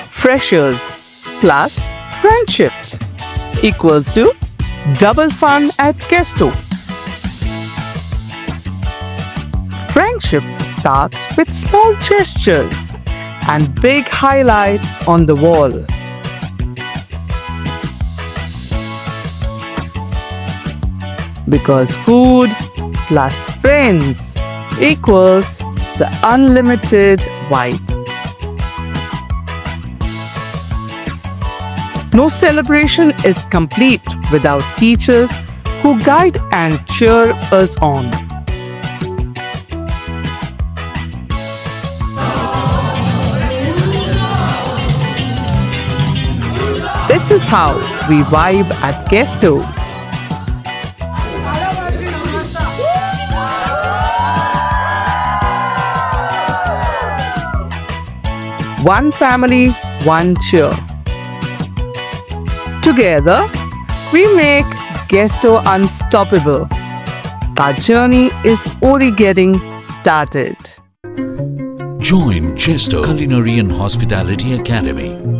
Freshers plus friendship equals to double fun at Gesto. Friendship starts with small gestures and big highlights on the wall. Because food plus friends equals the unlimited vibe. No celebration is complete without teachers who guide and cheer us on. This is how we vibe at Gesto. One family, one cheer. Together, we make Gesto unstoppable. Our journey is only getting started. Join Gesto Culinary and Hospitality Academy.